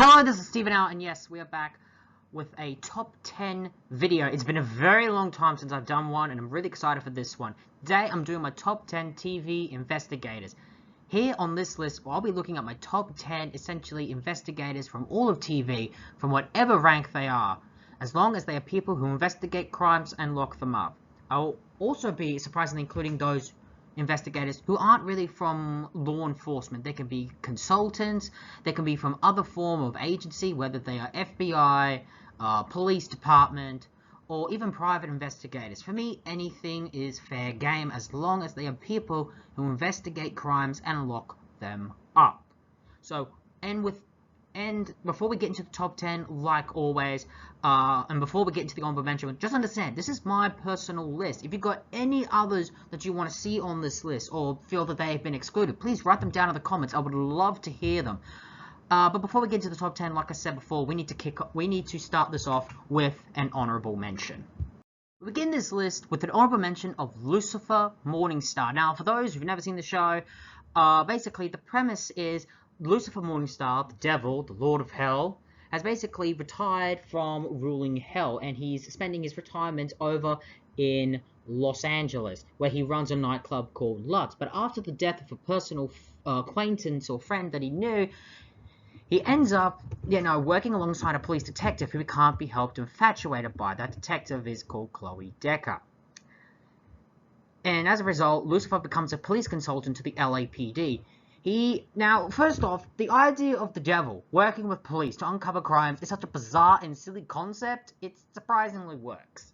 Hello, this is Steven Out, and yes, we are back with a top 10 video. It's been a very long time since I've done one, and I'm really excited for this one. Today, I'm doing my top 10 TV investigators. Here on this list, I'll be looking at my top 10, essentially, investigators from all of TV, from whatever rank they are, as long as they are people who investigate crimes and lock them up. I'll also be, surprisingly, including those investigators who aren't really from law enforcement. They can be consultants, they can be from other form of agency, whether they are FBI, police department, or even private investigators. For me, anything is fair game as long as they are people who investigate crimes and lock them up. So, and before we get into the top 10, like always, and before we get into the honorable mention, just understand, this is my personal list. If you've got any others that you want to see on this list, or feel that they have been excluded, please write them down in the comments. I would love to hear them. But before we get into the top 10, like I said before, we need to start this off with an honorable mention. We begin this list with an honorable mention of Lucifer Morningstar. Now, for those who've never seen the show, basically the premise is Lucifer Morningstar, the devil, the Lord of Hell, has basically retired from ruling hell, and he's spending his retirement over in Los Angeles, where he runs a nightclub called Lutz. But after the death of a personal acquaintance or friend that he knew, he ends up, working alongside a police detective who he can't be helped infatuated by. That detective is called Chloe Decker. And as a result, Lucifer becomes a police consultant to the LAPD. Now, first off, the idea of the devil working with police to uncover crimes is such a bizarre and silly concept, it surprisingly works.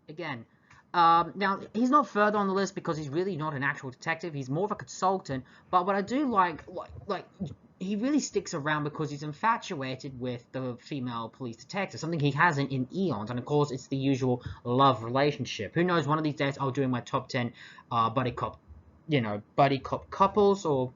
Again, now, he's not further on the list because he's really not an actual detective, he's more of a consultant, but what I do like, he really sticks around because he's infatuated with the female police detective, something he hasn't in eons, and of course, it's the usual love relationship. Who knows, one of these days I'll do my top 10 buddy cop couples, or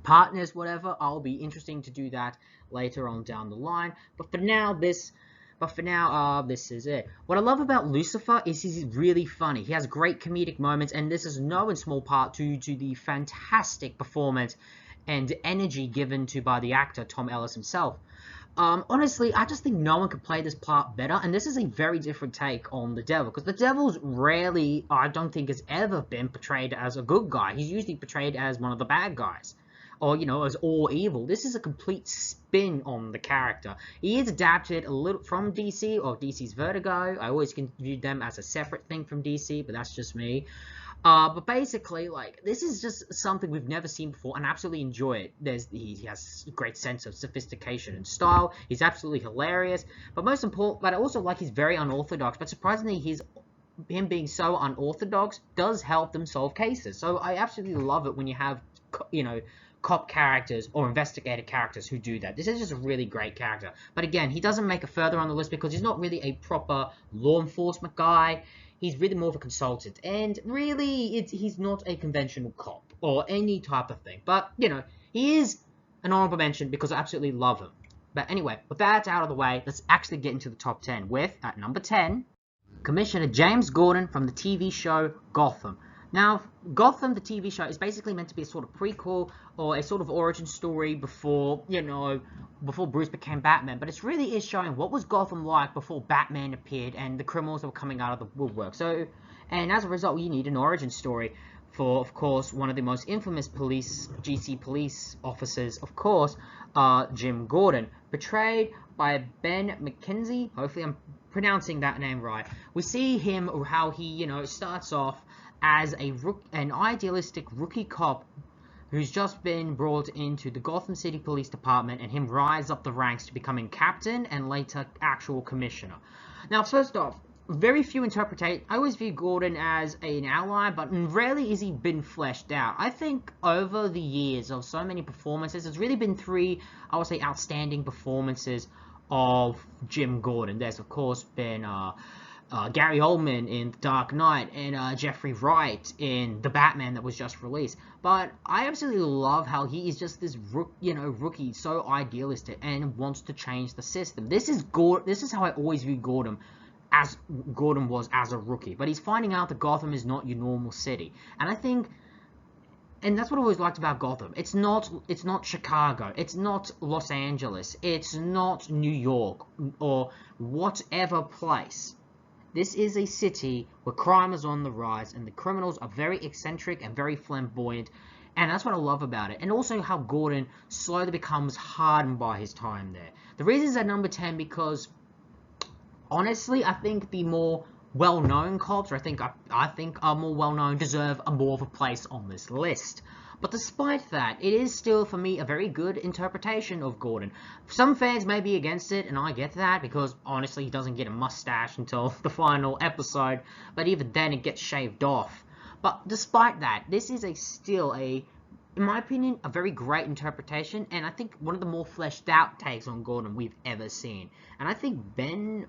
partners, whatever. I'll be interesting to do that later on down the line. But for now, this is it. What I love about Lucifer is he's really funny. He has great comedic moments, and this is no in small part due to the fantastic performance and energy given to by the actor Tom Ellis himself. Honestly, I just think no one could play this part better, and this is a very different take on the devil, because the devil's rarely, I don't think, has ever been portrayed as a good guy. He's usually portrayed as one of the bad guys, or, as all evil. This is a complete spin on the character. He is adapted a little from DC, or DC's Vertigo. I always view them as a separate thing from DC, but that's just me. But basically, this is just something we've never seen before, and I absolutely enjoy it. He has a great sense of sophistication and style. He's absolutely hilarious, but most important, but I also like he's very unorthodox, but surprisingly, him being so unorthodox does help them solve cases. So I absolutely love it when you have, cop characters or investigator characters who do that. This is just a really great character. But again, he doesn't make it further on the list because he's not really a proper law enforcement guy. He's really more of a consultant. And really, he's not a conventional cop or any type of thing. But, he is an honorable mention because I absolutely love him. But anyway, with that out of the way, let's actually get into the top 10 with, at number 10, Commissioner James Gordon from the TV show Gotham. Now, Gotham, the TV show, is basically meant to be a sort of prequel or a sort of origin story before, before Bruce became Batman. But it really is showing what was Gotham like before Batman appeared and the criminals that were coming out of the woodwork. So, and as a result, you need an origin story for, of course, one of the most infamous GC police officers, of course, Jim Gordon, portrayed by Ben McKenzie. Hopefully I'm pronouncing that name right. We see him, how he, starts off as an idealistic rookie cop who's just been brought into the Gotham City Police Department, and him rise up the ranks to becoming captain and later actual commissioner. Now, first off, very few I always view Gordon as an ally, but rarely has he been fleshed out. I think over the years of so many performances, there's really been three, I would say, outstanding performances of Jim Gordon. There's, of course, been Gary Oldman in The Dark Knight, and Jeffrey Wright in The Batman that was just released. But I absolutely love how he is just this rookie, so idealistic and wants to change the system. This is how I always view Gordon, as Gordon was as a rookie. But he's finding out that Gotham is not your normal city, and I think And that's what I always liked about Gotham. It's not Chicago. It's not Los Angeles. It's not New York or whatever place. This is a city where crime is on the rise and the criminals are very eccentric and very flamboyant. And that's what I love about it. And also how Gordon slowly becomes hardened by his time there. The reason is at number 10 because, honestly, I think the more well-known cops, or I think are more well-known, deserve more of a place on this list. But despite that, it is still, for me, a very good interpretation of Gordon. Some fans may be against it, and I get that, because, honestly, he doesn't get a mustache until the final episode, but even then, it gets shaved off. But despite that, this is still in my opinion, a very great interpretation, and I think one of the more fleshed out takes on Gordon we've ever seen. And I think Ben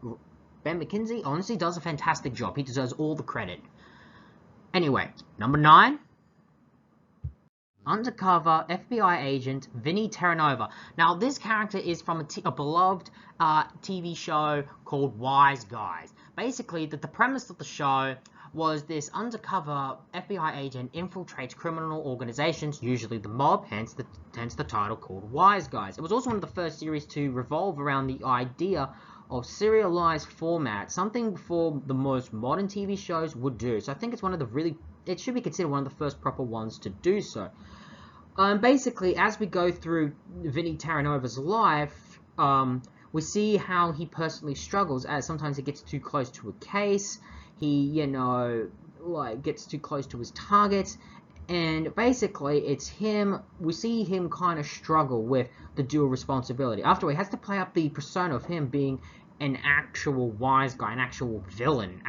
McKenzie honestly does a fantastic job. He deserves all the credit. Anyway, number 9. Undercover FBI agent Vinnie Terranova. Now, this character is from a beloved TV show called Wise Guys. Basically, the premise of the show was this undercover FBI agent infiltrates criminal organizations, usually the mob, hence the title called Wise Guys. It was also one of the first series to revolve around the idea of serialized format, something before the most modern TV shows would do. So I think it's it should be considered one of the first proper ones to do so. Basically, as we go through Vinnie Terranova's life, we see how he personally struggles, as sometimes he gets too close to a case, he, gets too close to his targets, and basically, it's him, we see him kind of struggle with the dual responsibility. After all, he has to play up the persona of him being an actual wise guy, an actual villain,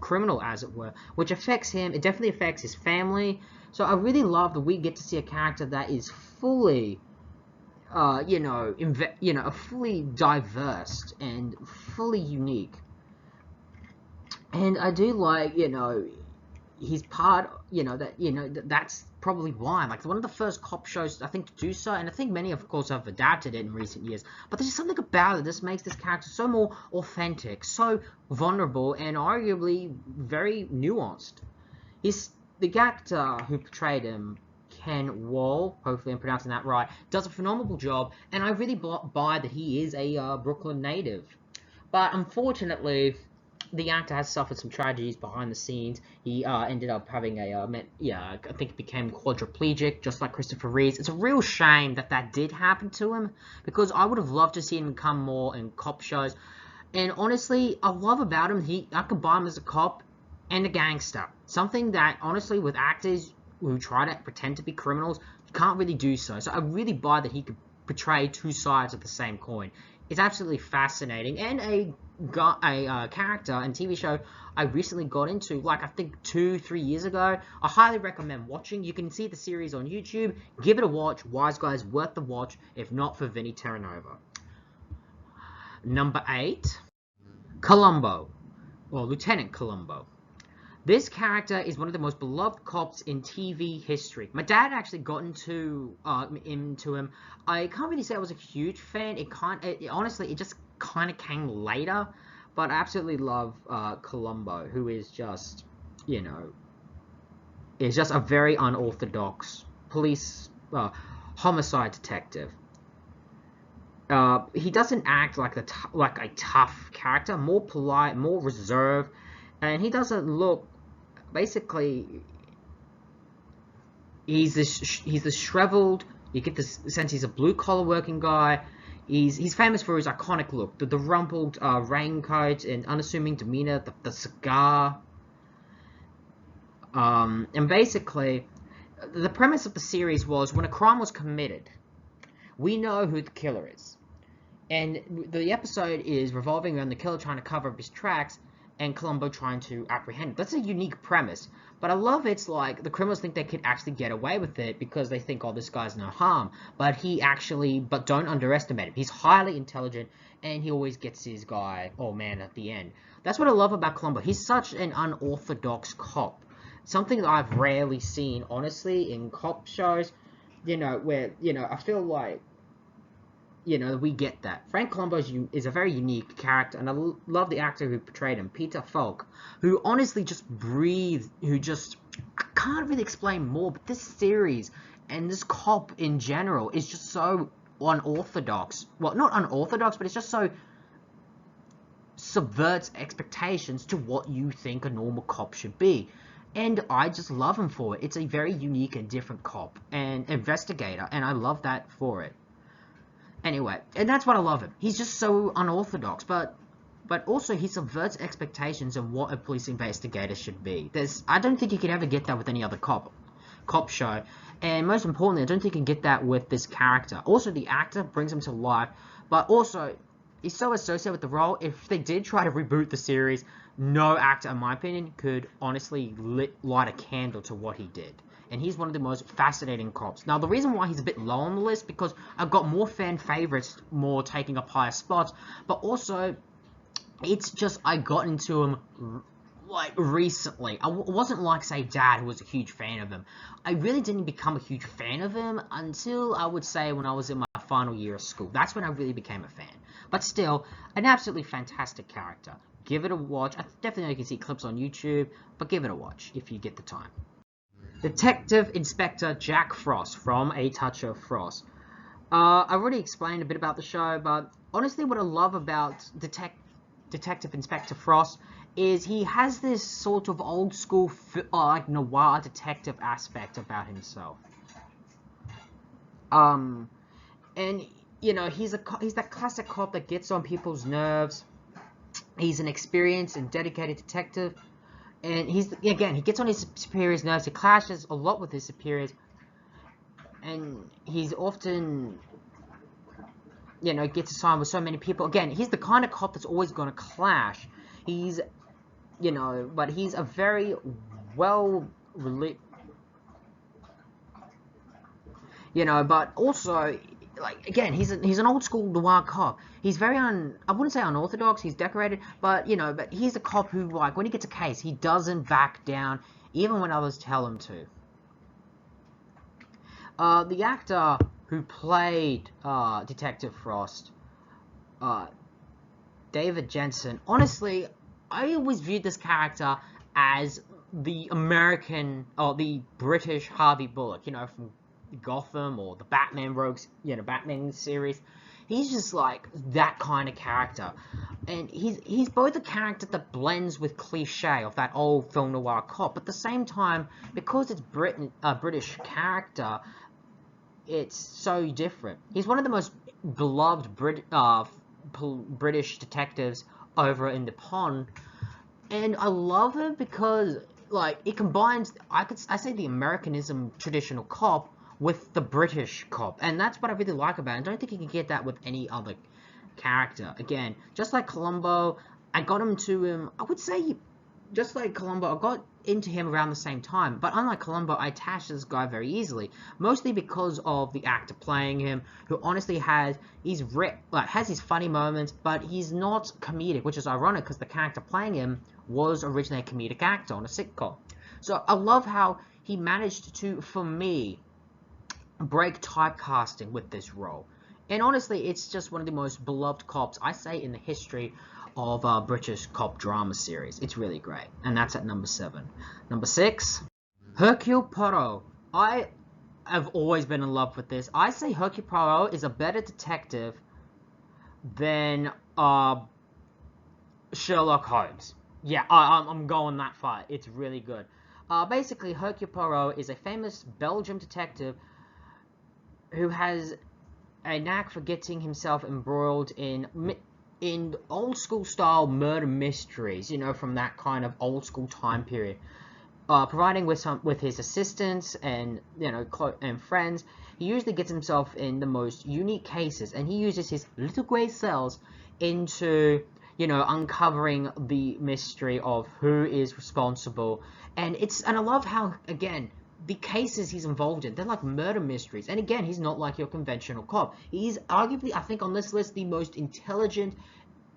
criminal as it were, which affects him. It definitely affects his family. So I really love that we get to see a character that is fully, fully diverse and fully unique. And I do like, he's part, that's probably why. Like, one of the first cop shows, I think, to do so, and I think many, of course, have adapted it in recent years, but there's something about it that makes this character so more authentic, so vulnerable, and arguably very nuanced. The actor who portrayed him, Ken Wall, hopefully I'm pronouncing that right, does a phenomenal job, and I really buy that he is a Brooklyn native. But unfortunately, the actor has suffered some tragedies behind the scenes. He ended up having I think he became quadriplegic, just like Christopher Reeves. It's a real shame that did happen to him, because I would have loved to see him come more in cop shows. And honestly, I love about him, I could buy him as a cop and a gangster. Something that, honestly, with actors who try to pretend to be criminals, you can't really do so. So I really buy that he could portray two sides of the same coin. It's absolutely fascinating, and a character and TV show I recently got into, like I think 2-3 years ago. I highly recommend watching. You can see the series on YouTube. Give it a watch. Wise Guys, worth the watch, if not for Vinnie Terranova. Number 8, Colombo, or Lieutenant Colombo. This character is one of the most beloved cops in TV history. My dad actually got into him. I can't really say I was a huge fan. Honestly, it just kind of came later. But I absolutely love Colombo, who is just, is just a very unorthodox police homicide detective. He doesn't act like a tough character, more polite, more reserved, and he doesn't look. Basically, he's this shriveled. You get this sense he's a blue-collar working guy. He's famous for his iconic look, the rumpled raincoat and unassuming demeanor, the cigar. And basically, the premise of the series was when a crime was committed, we know who the killer is. And the episode is revolving around the killer trying to cover up his tracks, and Colombo trying to apprehend him. That's a unique premise, but I love it's like the criminals think they could actually get away with it because they think, oh, this guy's no harm, but don't underestimate him. He's highly intelligent, and he always gets his guy or man at the end. That's what I love about Colombo. He's such an unorthodox cop, something that I've rarely seen, honestly, in cop shows, where, I feel like, we get that. Frank Colombo is a very unique character, and I love the actor who portrayed him, Peter Falk, who honestly just breathed, who just can't really explain more, but this series and this cop in general is just so unorthodox. Well, not unorthodox, but it's just so subverts expectations to what you think a normal cop should be. And I just love him for it. It's a very unique and different cop and investigator, and I love that for it. Anyway, and that's what I love him. He's just so unorthodox, but also he subverts expectations of what a police investigator should be. I don't think you could ever get that with any other cop show. And most importantly, I don't think you can get that with this character. Also, the actor brings him to life, but also he's so associated with the role. If they did try to reboot the series, no actor, in my opinion, could honestly light a candle to what he did. And he's one of the most fascinating cops. Now, the reason why he's a bit low on the list, because I've got more fan favorites, more taking up higher spots, but also it's just I got into him like recently. I wasn't like, say, Dad, who was a huge fan of him. I really didn't become a huge fan of him until, I would say, when I was in my final year of school. That's when I really became a fan. But still, an absolutely fantastic character. Give it a watch. I definitely know you can see clips on YouTube, but give it a watch if you get the time. Detective Inspector Jack Frost from A Touch of Frost. I already explained a bit about the show, but honestly what I love about Detective Inspector Frost is he has this sort of old school like noir detective aspect about himself. And you know, he's that classic cop that gets on people's nerves. He's an experienced and dedicated detective, and he gets on his superiors' nerves. He clashes a lot with his superiors, and he's often, you know, gets assigned with so many people. Again, he's the kind of cop that's always going to clash. He's, you know, but he's a very you know, but also, like, again, he's an old school noir cop. He's very I wouldn't say unorthodox, he's decorated, but, you know, but he's a cop who, like, when he gets a case, he doesn't back down, even when others tell him to. The actor who played Detective Frost, David Jensen, honestly, I always viewed this character as the American, or the British Harvey Bullock, you know, from Gotham or the Batman Rogues, you know, Batman series. He's just like that kind of character, and he's both a character that blends with cliche of that old film noir cop, but at the same time, because it's British character, it's so different. He's one of the most beloved British detectives over in the pond, and I love him because, like, it combines, I say, the Americanism traditional cop with the British cop, and that's what I really like about it. I don't think you can get that with any other character. Again, just like Colombo, I got into him, I would say, just like Colombo, I got into him around the same time, but unlike Colombo, I attached to this guy very easily, mostly because of the actor playing him, who honestly has his funny moments, but he's not comedic, which is ironic because the character playing him was originally a comedic actor on a sitcom. So I love how he managed to, for me, break typecasting with this role. And honestly, it's just one of the most beloved cops, I say, in the history of British cop drama series. It's really great. And that's at number 7. Number 6, Hercule Poirot. I have always been in love with this. I say Hercule Poirot is a better detective than Sherlock Holmes. Yeah, I'm going that far. It's really good. Basically, Hercule Poirot is a famous Belgian detective who has a knack for getting himself embroiled in old school style murder mysteries, you know, from that kind of old school time period. Providing with his assistants and, you know, and friends, he usually gets himself in the most unique cases, and he uses his little grey cells into, you know, uncovering the mystery of who is responsible. And I love how, again, the cases he's involved in, they're like murder mysteries. And again, he's not like your conventional cop. He's arguably, I think, on this list, the most intelligent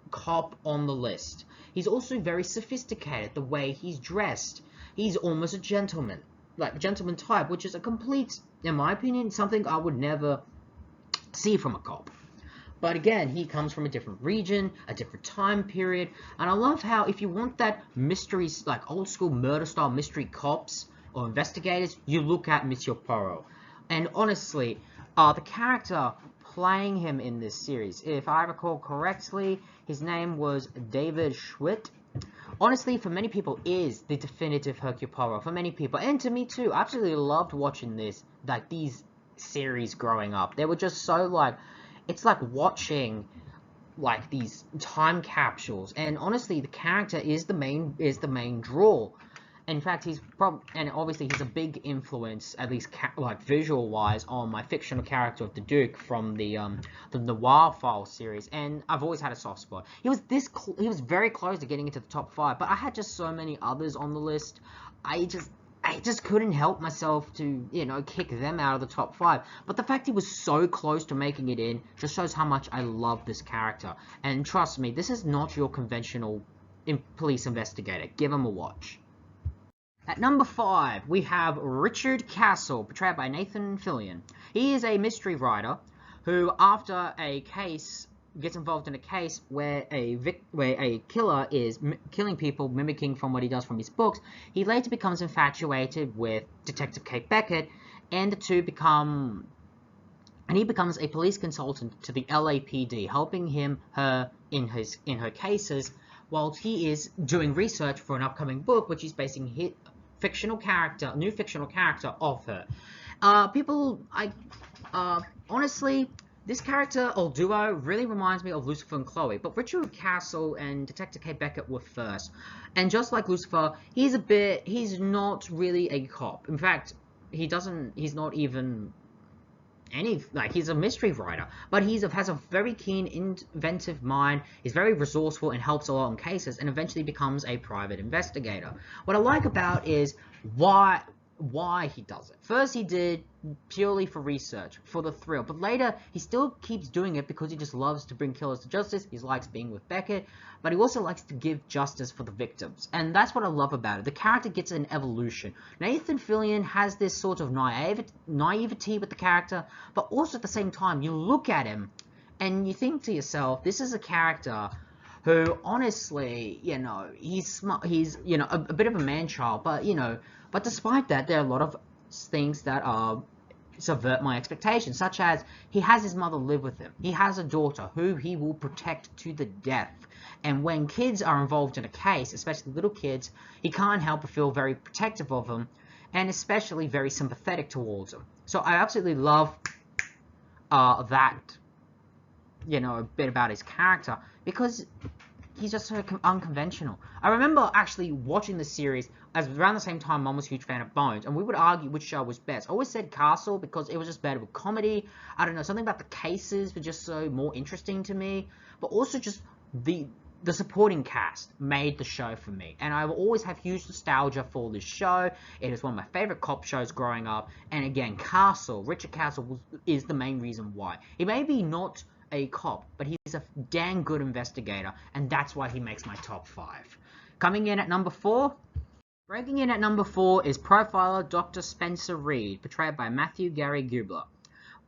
cop on the list. He's also very sophisticated, the way he's dressed. He's almost a gentleman, like a gentleman type, which is a complete, in my opinion, something I would never see from a cop. But again, he comes from a different region, a different time period, and I love how if you want that mysteries, like old school murder style mystery cops, or investigators, you look at Monsieur Poirot. And honestly, the character playing him in this series, if I recall correctly, his name was David Schwitt. Honestly, for many people, is the definitive Hercule Poirot. For many people, and to me too, I absolutely loved watching these series growing up. They were just so like, it's like watching like these time capsules. And honestly, the character is the main draw. In fact, and obviously he's a big influence, at least like visual-wise, on my fictional character of the Duke from the Noir File series. And I've always had a soft spot. He was very close to getting into the top 5, but I had just so many others on the list. I just couldn't help myself to, kick them out of the top 5. But the fact he was so close to making it in just shows how much I love this character. And trust me, this is not your conventional police investigator. Give him a watch. At number 5, we have Richard Castle, portrayed by Nathan Fillion. He is a mystery writer who, after a case, gets involved in a case where a killer is killing people, mimicking from what he does from his books. He later becomes infatuated with Detective Kate Beckett, and he becomes a police consultant to the LAPD, helping her in her cases, while he is doing research for an upcoming book, which he's basing his new fictional character of her. Honestly, this character, or duo, really reminds me of Lucifer and Chloe, but Richard Castle and Detective Kate Beckett were first. And just like Lucifer, he's not really a cop. In fact, he's not even he's a mystery writer, but has a very keen, inventive mind, is very resourceful and helps a lot in cases, and eventually becomes a private investigator. What I like about is why he does it. First, he did purely for research, for the thrill, but later he still keeps doing it because he just loves to bring killers to justice. He likes being with Beckett, but he also likes to give justice for the victims, and that's what I love about it. The character gets an evolution. Nathan Fillion has this sort of naivety with the character, but also at the same time, you look at him and you think to yourself, this is a character who, honestly, he's smart, he's, a bit of a man-child, but despite that, there are a lot of things that subvert my expectations, such as he has his mother live with him. He has a daughter who he will protect to the death. And when kids are involved in a case, especially little kids, he can't help but feel very protective of them, and especially very sympathetic towards them. So I absolutely love that, a bit about his character, because he's just so unconventional. I remember actually watching the series as around the same time Mom was a huge fan of Bones, and we would argue which show was best. I always said Castle because it was just better with comedy. I don't know, something about the cases were just so more interesting to me, but also just the supporting cast made the show for me, and I will always have huge nostalgia for this show. It is one of my favorite cop shows growing up, and again, Richard Castle is the main reason why. He may be not a cop, but he's a dang good investigator, and that's why he makes my top 5. Coming in at number 4, breaking in at number 4 is profiler Dr. Spencer Reid, portrayed by Matthew Gary Gubler.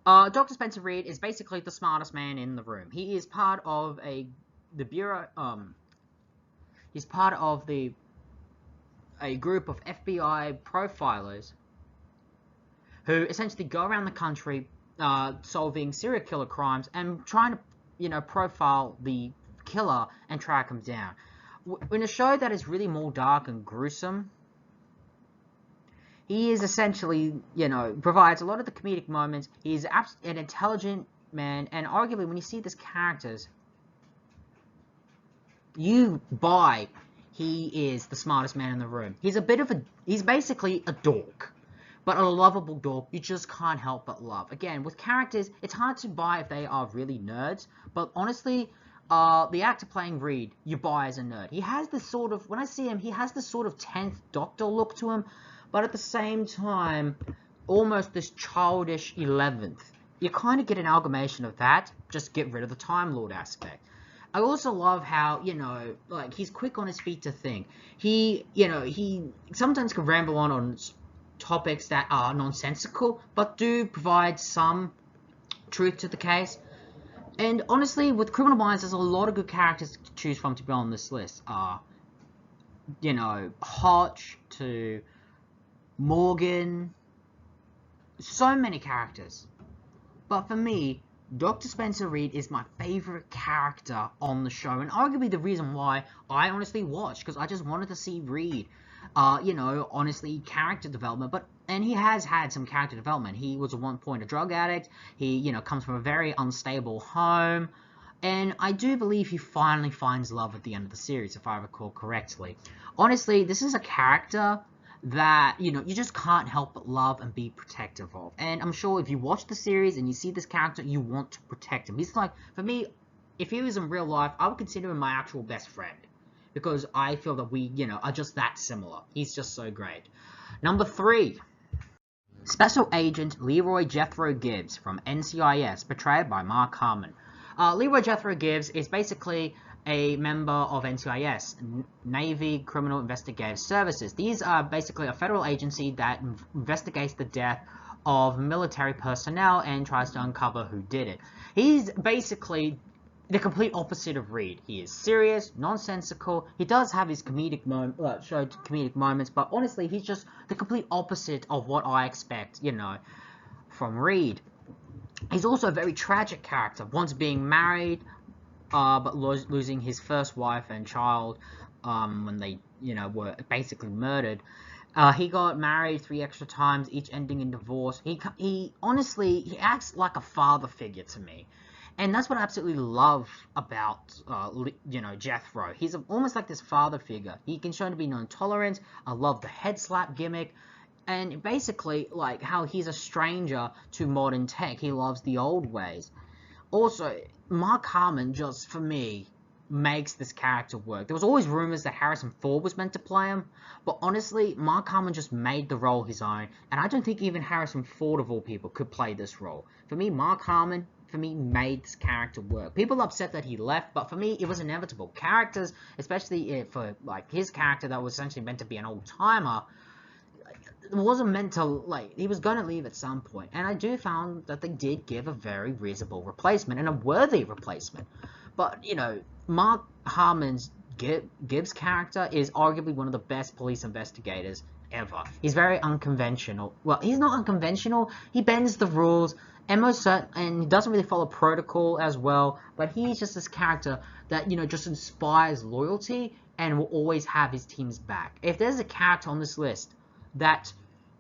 Dr. Spencer Reid is basically the smartest man in the room. He is part of the bureau. He's part of a group of FBI profilers who essentially go around the country solving serial killer crimes and trying to, profile the killer and track him down. In a show that is really more dark and gruesome, he is essentially, provides a lot of the comedic moments. He's an intelligent man, and arguably when you see these characters, you buy he is the smartest man in the room. He's basically a dork, but a lovable dork you just can't help but love. Again, with characters, it's hard to buy if they are really nerds, but honestly, the actor playing Reed, you buy as a nerd. He has this sort of, when I see him, he has this sort of 10th Doctor look to him, but at the same time, almost this childish 11th. You kind of get an amalgamation of that, just get rid of the Time Lord aspect. I also love how, he's quick on his feet to think. He sometimes can ramble on topics that are nonsensical, but do provide some truth to the case. And honestly, with Criminal Minds, there's a lot of good characters to choose from to be on this list. Hodge to Morgan, so many characters. But for me, Dr. Spencer Reid is my favorite character on the show, and arguably the reason why I honestly watched, because I just wanted to see Reid, honestly, character development. And he has had some character development. He was at one point a drug addict. He, comes from a very unstable home. And I do believe he finally finds love at the end of the series, if I recall correctly. Honestly, this is a character that, you just can't help but love and be protective of. And I'm sure if you watch the series and you see this character, you want to protect him. He's like, for me, if he was in real life, I would consider him my actual best friend. Because I feel that we, are just that similar. He's just so great. Number 3. Special Agent Leroy Jethro Gibbs from NCIS, portrayed by Mark Harmon. Leroy Jethro Gibbs is basically a member of NCIS, Navy Criminal Investigative Services. These are basically a federal agency that investigates the death of military personnel and tries to uncover who did it. He's basically the complete opposite of Reid. He is serious, nonsensical. He does have his comedic moments, but honestly, he's just the complete opposite of what I expect, from Reid. He's also a very tragic character, once being married, but losing his first wife and child when they, were basically murdered. He got married 3 extra times, each ending in divorce. He honestly acts like a father figure to me. And that's what I absolutely love about, Jethro. He's almost like this father figure. He can show to be non-tolerant. I love the head slap gimmick. And basically, like, how he's a stranger to modern tech. He loves the old ways. Also, Mark Harmon, just for me, makes this character work. There was always rumors that Harrison Ford was meant to play him, but honestly, Mark Harmon just made the role his own, and I don't think even Harrison Ford, of all people, could play this role. For me, Mark Harmon, made this character work. People are upset that he left, but for me, it was inevitable. Characters, especially for, like, his character that was essentially meant to be an old-timer, it wasn't meant to, like, he was going to leave at some point. And I do found that they did give a very reasonable replacement and a worthy replacement. But, Mark Harmon's Gibbs character is arguably one of the best police investigators ever. He's very unconventional. Well, he's not unconventional. He bends the rules, and he doesn't really follow protocol as well. But he's just this character that, just inspires loyalty and will always have his team's back. If there's a character on this list that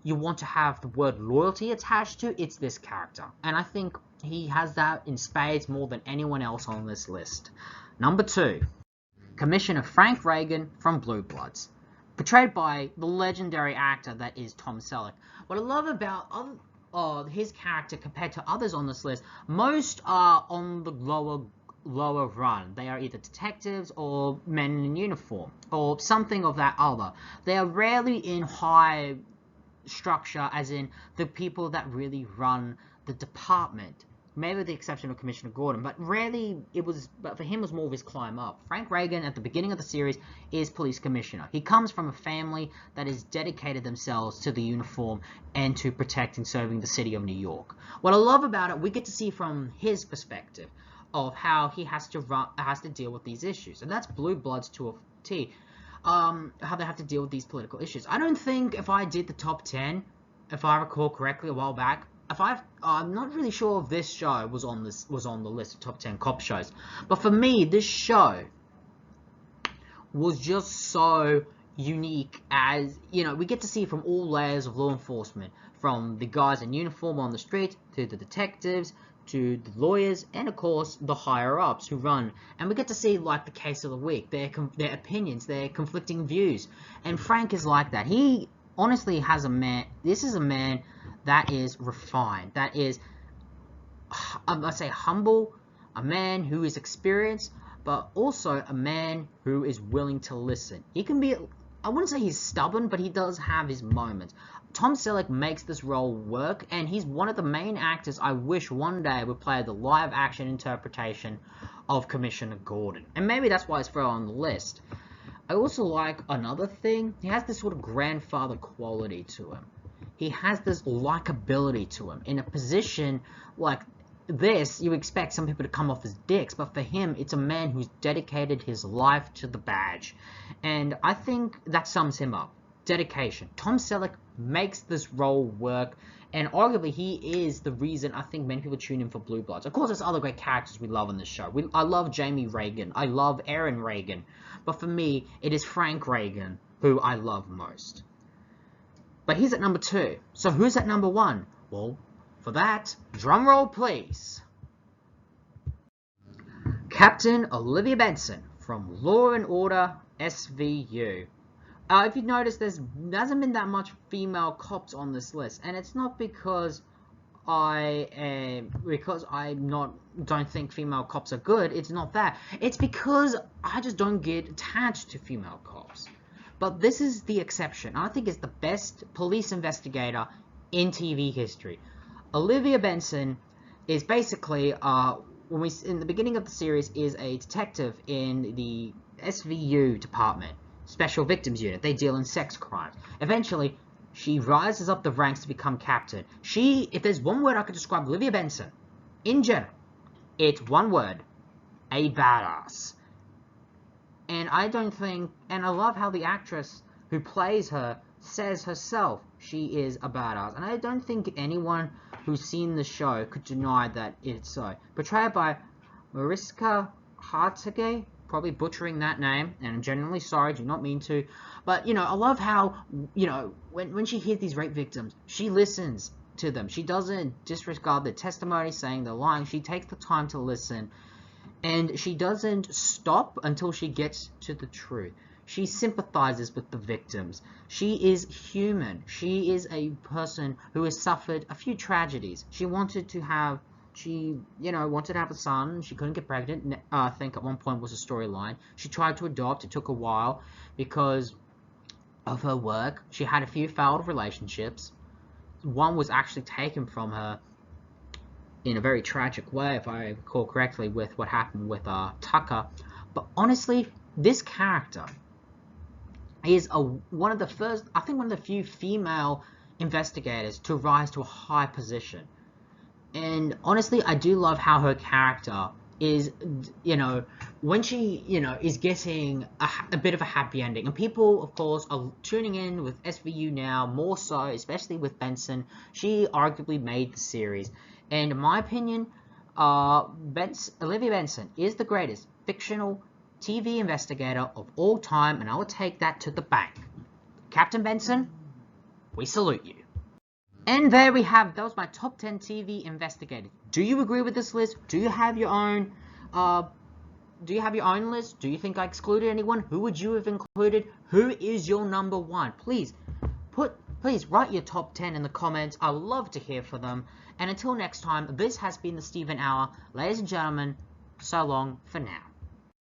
you want to have the word loyalty attached to, it's this character. And I think he has that in spades more than anyone else on this list. Number 2. Commissioner Frank Reagan from Blue Bloods, portrayed by the legendary actor that is Tom Selleck. What I love about his character compared to others on this list, most are on the lower run. They are either detectives or men in uniform or something of that other. They are rarely in high structure, as in the people that really run the department. Maybe with the exception of Commissioner Gordon, but rarely but for him it was more of his climb up. Frank Reagan at the beginning of the series is police commissioner. He comes from a family that has dedicated themselves to the uniform and to protecting, serving the city of New York. What I love about it, we get to see from his perspective of how he has to deal with these issues, and that's Blue Bloods to a T. How they have to deal with these political issues. I don't think if I did the top 10, if I recall correctly a while back, I'm not really sure if this show was on the list of top 10 cop shows, but for me, this show was just so unique, as we get to see from all layers of law enforcement, from the guys in uniform on the street to the detectives to the lawyers, and of course the higher ups who run. And we get to see, like, the case of the week, their opinions, their conflicting views. And Frank is like that. He honestly has this is a man that is refined, that is, I'd say, humble, a man who is experienced, but also a man who is willing to listen. He can be, I wouldn't say he's stubborn, but he does have his moments. Tom Selleck makes this role work, and he's one of the main actors I wish one day would play the live-action interpretation of Commissioner Gordon. And maybe that's why it's further on the list. I also like another thing. He has this sort of grandfather quality to him. He has this likability to him. In a position like this, you expect some people to come off as dicks, but for him, it's a man who's dedicated his life to the badge. And I think that sums him up. dedication. Tom Selleck makes this role work, and arguably he is the reason I think many people tune in for Blue Bloods. Of course, there's other great characters we love on this show. I love Jamie Reagan. I love Aaron Reagan. But for me, it is Frank Reagan who I love most. But he's at number 2. So who's at number 1? Well, for that, drum roll please. Captain Olivia Benson from Law and Order SVU. If you notice, there hasn't been that much female cops on this list, and it's not because don't think female cops are good. It's not that. It's because I just don't get attached to female cops. But this is the exception. I think it's the best police investigator in TV history. Olivia Benson is basically in the beginning of the series is a detective in the SVU department. Special Victims Unit. They deal in sex crimes. Eventually, she rises up the ranks to become captain. If there's one word I could describe Olivia Benson, in general, it's one word: a badass. And I love how the actress who plays her says herself she is a badass. And I don't think anyone who's seen the show could deny that it's so. Portrayed by Mariska Hargitay, probably butchering that name, and I'm genuinely sorry, do not mean to, but, I love how, when she hears these rape victims, she listens to them. She doesn't disregard their testimony, saying they're lying. She takes the time to listen, and she doesn't stop until she gets to the truth. She sympathizes with the victims. She is human. She is a person who has suffered a few tragedies. She wanted to have a son. She couldn't get pregnant. I think at one point was a storyline. She tried to adopt. It took a while because of her work. She had a few failed relationships. One was actually taken from her in a very tragic way, if I recall correctly, with what happened with Tucker. But honestly, this character is one of the few female investigators to rise to a high position. And honestly, I do love how her character is, when she, is getting a bit of a happy ending. And people, of course, are tuning in with SVU now, more so, especially with Benson. She arguably made the series. And in my opinion, Olivia Benson is the greatest fictional TV investigator of all time, and I will take that to the bank. Captain Benson, we salute you. And there we have, that was my top 10 TV investigators. Do you agree with this list? Do you have your own list? Do you think I excluded anyone? Who would you have included? Who is your number 1? Please write your top 10 in the comments. I would love to hear from them. And until next time, this has been the Steven Hour. Ladies and gentlemen, so long for now.